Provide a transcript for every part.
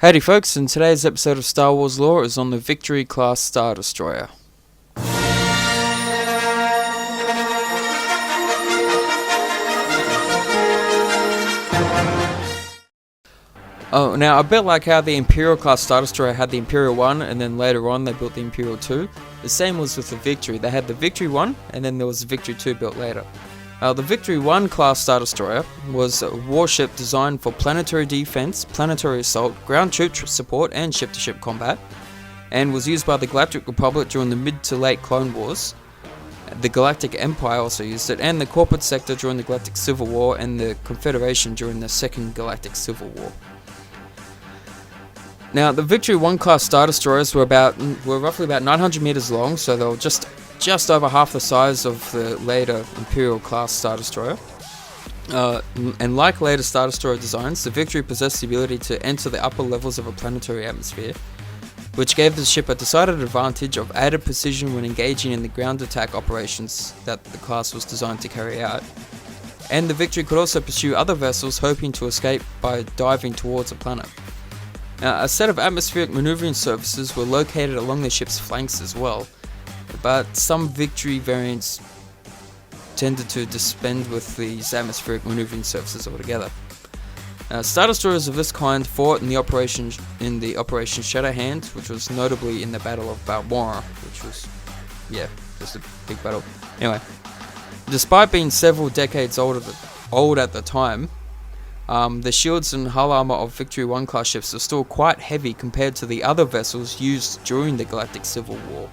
Howdy folks, and today's episode of Star Wars Lore is on the Victory class Star Destroyer. Oh, now a bit like how the Imperial class Star Destroyer had the Imperial 1 and then later on they built the Imperial 2, the same was with the Victory. They had the Victory 1 and then there was the Victory 2 built later. The Victory 1 class Star Destroyer was a warship designed for planetary defense, planetary assault, ground troop support, and ship-to-ship combat, and was used by the Galactic Republic during the mid to late Clone Wars. The Galactic Empire also used it, and the Corporate Sector during the Galactic Civil War, and the Confederation during the Second Galactic Civil War. Now, the Victory 1 class Star Destroyers were roughly about 900 meters long, so they were just over half the size of the later Imperial class Star Destroyer. And like later Star Destroyer designs, the Victory possessed the ability to enter the upper levels of a planetary atmosphere, which gave the ship a decided advantage of added precision when engaging in the ground attack operations that the class was designed to carry out. And the Victory could also pursue other vessels hoping to escape by diving towards a planet. Now, a set of atmospheric maneuvering surfaces were located along the ship's flanks as well, but some Victory variants tended to dispense with these atmospheric maneuvering surfaces altogether. Star Destroyers of this kind fought in the Operation Shatterhand, which was notably in the Battle of Balmora, which was, just a big battle. Anyway, despite being several decades old at the time, the shields and hull armor of Victory 1 class ships are still quite heavy compared to the other vessels used during the Galactic Civil War.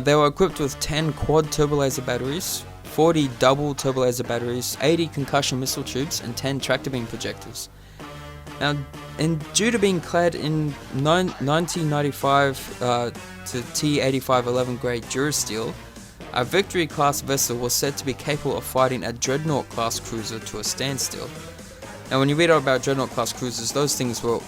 They were equipped with 10 quad turbolaser batteries, 40 double turbolaser batteries, 80 concussion missile tubes, and 10 tractor beam projectors. Now, and due to being clad in 1995 to T-8511 grade Durasteel, a Victory class vessel was said to be capable of fighting a Dreadnought class cruiser to a standstill. Now, when you read about Dreadnought class cruisers, those things were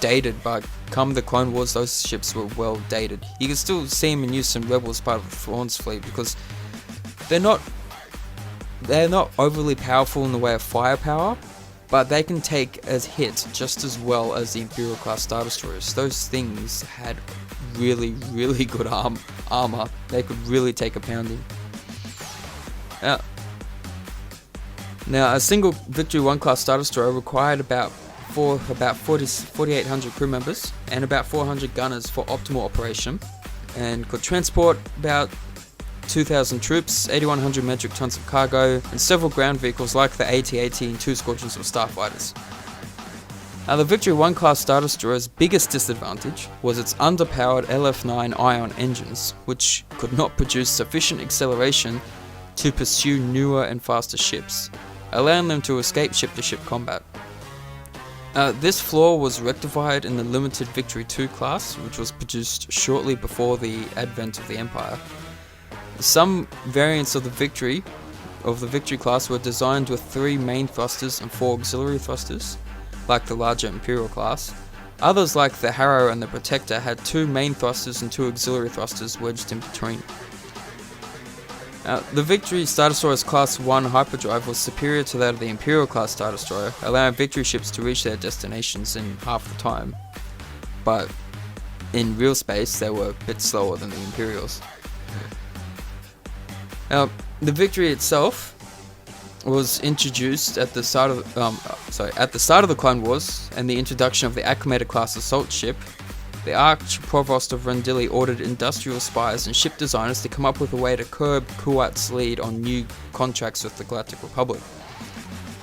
dated, but come the Clone Wars, those ships were well dated. You can still see them in use in Rebels part of the Thrawn's fleet because they're not overly powerful in the way of firepower, but they can take a hit just as well as the Imperial class Star Destroyers. Those things had really good armor. They could really take a pounding. Now a single Victory 1 class Star Destroyer required about 4,800 crew members and about 400 gunners for optimal operation, and could transport about 2,000 troops, 8,100 metric tons of cargo, and several ground vehicles like the AT-AT and 2 squadrons of starfighters. Now, the Victory 1 class Star Destroyer's biggest disadvantage was its underpowered LF9 ion engines, which could not produce sufficient acceleration to pursue newer and faster ships, allowing them to escape ship-to-ship combat. This flaw was rectified in the limited Victory 2 class, which was produced shortly before the advent of the Empire. Some variants of the Victory class were designed with 3 main thrusters and 4 auxiliary thrusters, like the larger Imperial class. Others, like the Harrow and the Protector, had 2 main thrusters and 2 auxiliary thrusters wedged in between. The Victory Star Destroyer's Class 1 hyperdrive was superior to that of the Imperial class Star Destroyer, allowing Victory ships to reach their destinations in half the time, but in real space they were a bit slower than the Imperials. Now, the Victory itself was introduced at the start of the Clone Wars and the introduction of the acclimated class assault ship. The Arch-Provost of Rendili ordered industrial spies and ship designers to come up with a way to curb Kuat's lead on new contracts with the Galactic Republic.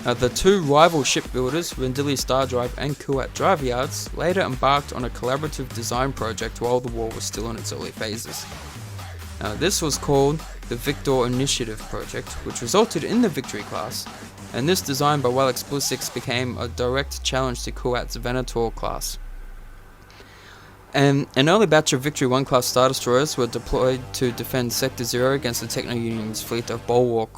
The 2 rival shipbuilders, Rendili Star Drive and Kuat Drive Yards, later embarked on a collaborative design project while the war was still in its early phases. This was called the Victor Initiative Project, which resulted in the Victory class, and this design by Wallach Splissix became a direct challenge to Kuat's Venator class. An early batch of Victory 1 class Star Destroyers were deployed to defend Sector 0 against the Techno-Union's fleet of Bulwark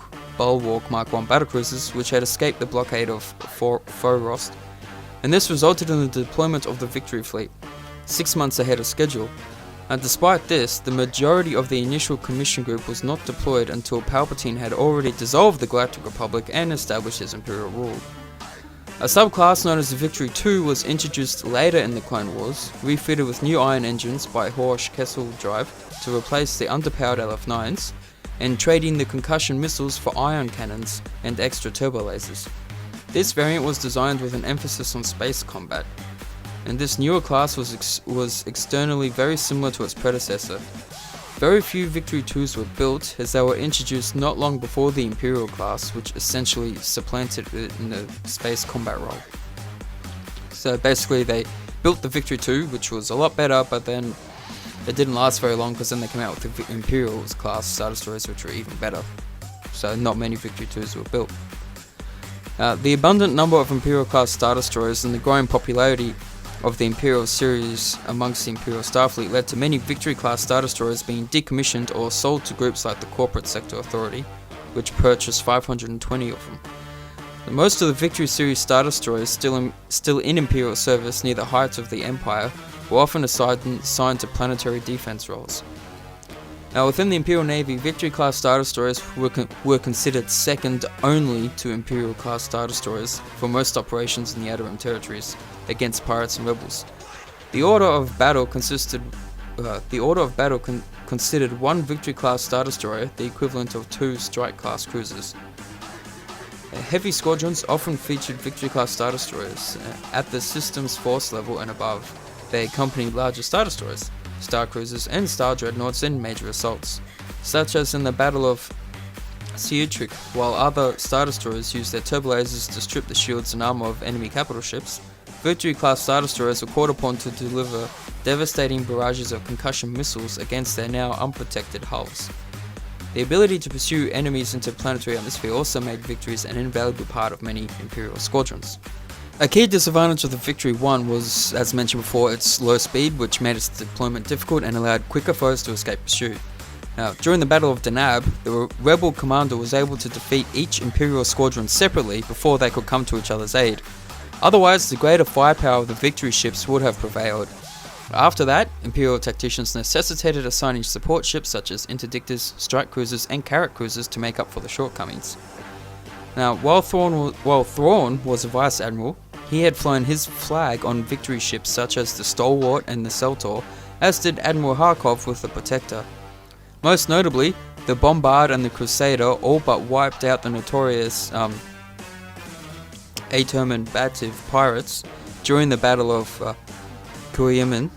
Mark 1 battlecruisers, which had escaped the blockade of Forost, and this resulted in the deployment of the Victory fleet, 6 months ahead of schedule. And despite this, the majority of the initial commission group was not deployed until Palpatine had already dissolved the Galactic Republic and established his Imperial rule. A subclass known as the Victory 2 was introduced later in the Clone Wars, refitted with new ion engines by Horsch Kessel Drive to replace the underpowered LF9s, and trading the concussion missiles for ion cannons and extra turbo lasers. This variant was designed with an emphasis on space combat, and this newer class was externally very similar to its predecessor. Very few Victory 2s were built, as they were introduced not long before the Imperial class, which essentially supplanted it in the space combat role. So basically they built the Victory 2, which was a lot better, but then it didn't last very long because then they came out with the Imperial class Star Destroyers, which were even better. So not many Victory 2s were built. The abundant number of Imperial class Star Destroyers and the growing popularity of the Imperial series amongst the Imperial Starfleet led to many Victory class Star Destroyers being decommissioned or sold to groups like the Corporate Sector Authority, which purchased 520 of them. Most of the Victory series Star Destroyers still in Imperial service near the heights of the Empire were often assigned to planetary defense roles. Now, within the Imperial Navy, Victory class Star Destroyers were considered second only to Imperial class Star Destroyers for most operations in the Outer Rim territories against pirates and rebels. The order of battle considered one Victory class Star Destroyer the equivalent of 2 Strike class cruisers. Heavy squadrons often featured Victory class Star Destroyers at the system's force level and above. They accompanied larger Star Destroyers, Star Cruisers, and Star Dreadnoughts in major assaults, such as in the Battle of Ciutric. While other Star Destroyers used their turbo lasers to strip the shields and armor of enemy capital ships, Victory class Star Destroyers were called upon to deliver devastating barrages of concussion missiles against their now unprotected hulls. The ability to pursue enemies into planetary atmosphere also made Victories an invaluable part of many Imperial squadrons. A key disadvantage of the Victory 1 was, as mentioned before, its low speed, which made its deployment difficult and allowed quicker foes to escape pursuit. Now, during the Battle of Danab, the rebel commander was able to defeat each Imperial squadron separately before they could come to each other's aid. Otherwise, the greater firepower of the Victory ships would have prevailed. After that, Imperial tacticians necessitated assigning support ships such as interdictors, strike cruisers, and carrack cruisers to make up for the shortcomings. Now, while Thrawn was a Vice Admiral, he had flown his flag on Victory ships such as the Stalwart and the Centaur, as did Admiral Harkov with the Protector. Most notably, the Bombard and the Crusader all but wiped out the notorious Atum and Bativ pirates during the Battle of Kuyamin.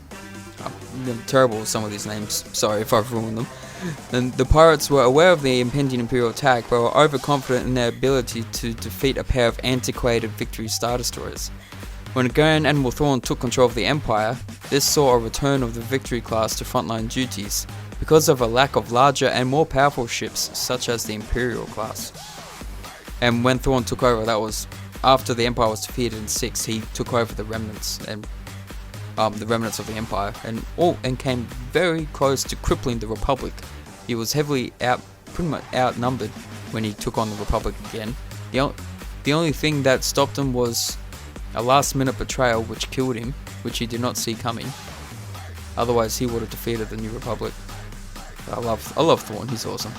I'm terrible with some of these names, sorry if I've ruined them. And the pirates were aware of the impending Imperial attack, but were overconfident in their ability to defeat a pair of antiquated Victory Star Destroyers. When Grand Admiral Thrawn took control of the Empire, this saw a return of the Victory class to frontline duties, because of a lack of larger and more powerful ships such as the Imperial class. And when Thrawn took over, that was after the Empire was defeated in 6, he took over the remnants of the Empire, and came very close to crippling the Republic. He was pretty much outnumbered when he took on the Republic again. The only thing that stopped him was a last-minute betrayal which killed him, which he did not see coming. Otherwise, he would have defeated the New Republic. I love Thrawn, he's awesome.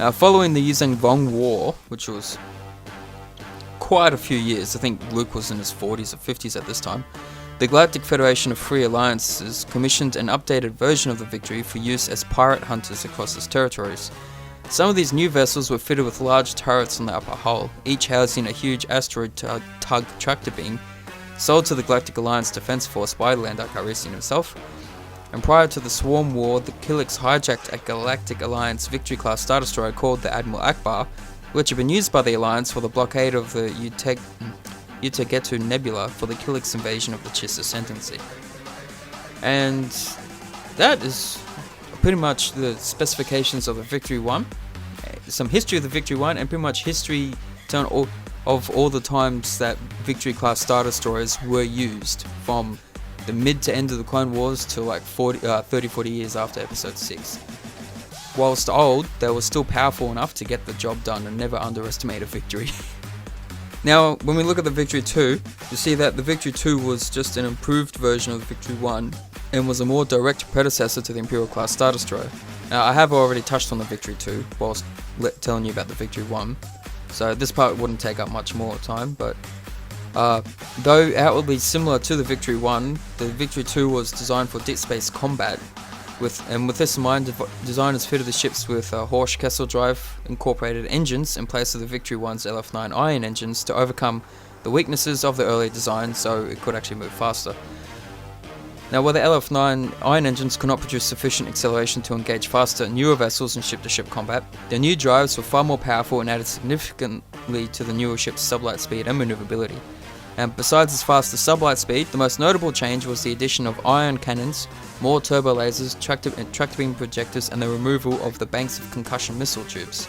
Now, following the Yuzhang Vong War, which was quite a few years, I think Luke was in his 40s or 50s at this time, the Galactic Federation of Free Alliances commissioned an updated version of the Victory for use as pirate hunters across its territories. Some of these new vessels were fitted with large turrets on the upper hull, each housing a huge asteroid tug tractor beam, sold to the Galactic Alliance Defense Force by Lando Calrissian himself. And prior to the Swarm War, the Killiks hijacked a Galactic Alliance Victory-class Star Destroyer called the Admiral Akbar, which had been used by the Alliance for the blockade of the Utegetu Nebula for the Killiks invasion of the Chiss Ascendancy. And that is pretty much the specifications of the Victory 1, some history of the Victory 1, and pretty much history of all the times that Victory-class Star Destroyers were used, from the mid to end of the Clone Wars to like 30-40 years after Episode 6. Whilst old, they were still powerful enough to get the job done, and never underestimate a victory. Now, when we look at the Victory 2, you see that the Victory 2 was just an improved version of the Victory 1, and was a more direct predecessor to the Imperial-class Star Destroyer. Now, I have already touched on the Victory 2 whilst telling you about the Victory 1, so this part wouldn't take up much more time, but Though outwardly similar to the Victory 1, the Victory 2 was designed for deep space combat. With this in mind, designers fitted the ships with Horsch Kessel drive incorporated engines in place of the Victory 1's LF9 iron engines to overcome the weaknesses of the earlier design, so it could actually move faster. Now, while the LF9 iron engines could not produce sufficient acceleration to engage faster, newer vessels in ship-to-ship combat, the new drives were far more powerful and added significantly to the newer ship's sublight speed and maneuverability. And besides its faster sublight speed, the most notable change was the addition of ion cannons, more turbo lasers, tractor beam projectors, and the removal of the banks of concussion missile tubes.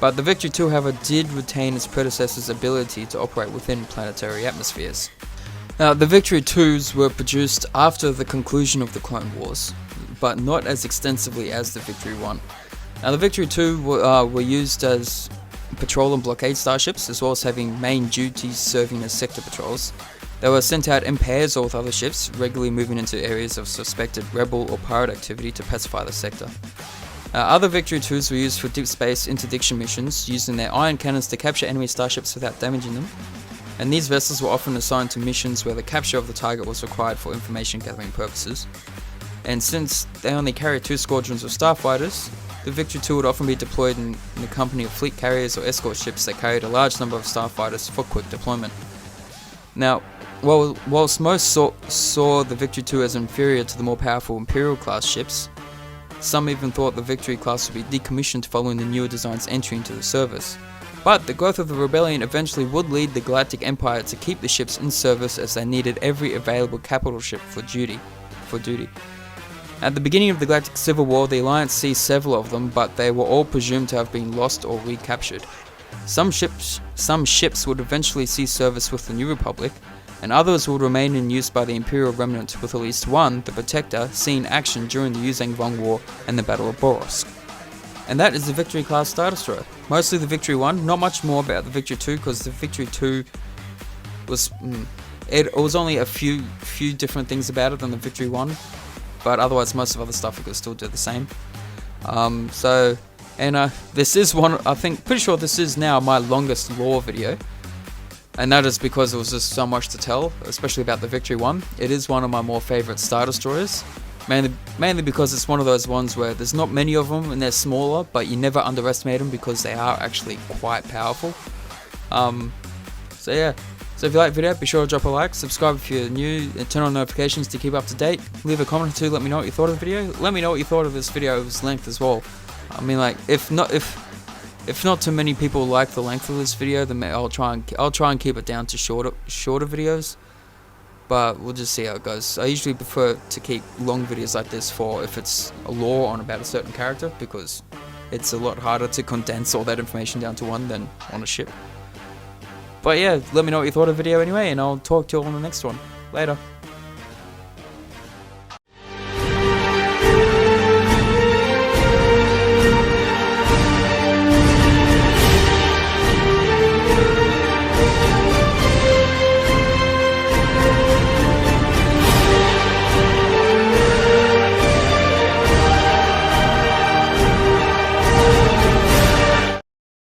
But the Victory 2, however, did retain its predecessor's ability to operate within planetary atmospheres. Now, the Victory 2s were produced after the conclusion of the Clone Wars, but not as extensively as the Victory 1. Now, the Victory 2 were used as patrol and blockade starships, as well as having main duties serving as sector patrols. They were sent out in pairs or with other ships, regularly moving into areas of suspected rebel or pirate activity to pacify the sector. Other Victory 2s were used for deep space interdiction missions, using their ion cannons to capture enemy starships without damaging them. And these vessels were often assigned to missions where the capture of the target was required for information gathering purposes. And since they only carried 2 squadrons of starfighters, the Victory 2 would often be deployed in the company of fleet carriers or escort ships that carried a large number of starfighters for quick deployment. Now, whilst most saw the Victory 2 as inferior to the more powerful Imperial class ships, some even thought the Victory class would be decommissioned following the newer design's entry into the service. But the growth of the rebellion eventually would lead the Galactic Empire to keep the ships in service, as they needed every available capital ship for duty. At the beginning of the Galactic Civil War, the Alliance seized several of them, but they were all presumed to have been lost or recaptured. Some ships would eventually cease service with the New Republic, and others would remain in use by the Imperial Remnant, with at least one, the Protector, seeing action during the Yuzhang-Vong War and the Battle of Borosk. And that is the Victory class Star Destroyer. Mostly the Victory 1, not much more about the Victory 2, because the Victory 2 was it was only a few different things about it than the Victory 1, but otherwise most of other stuff it could still do the same. This is pretty sure this is now my longest lore video, and that is because there was just so much to tell, especially about the Victory 1. It is one of my more favourite Star Destroyers. Mainly because it's one of those ones where there's not many of them and they're smaller, but you never underestimate them because they are actually quite powerful. So if you like the video, be sure to drop a like, subscribe if you're new, and turn on notifications to keep up to date. Leave a comment or two, let me know what you thought of the video. Let me know what you thought of this video's length as well. I mean, like, if not too many people like the length of this video, then I'll try and keep it down to shorter videos. But we'll just see how it goes. I usually prefer to keep long videos like this for if it's a lore on about a certain character, because it's a lot harder to condense all that information down to one than on a ship. But yeah, let me know what you thought of the video anyway, and I'll talk to you all on the next one. Later.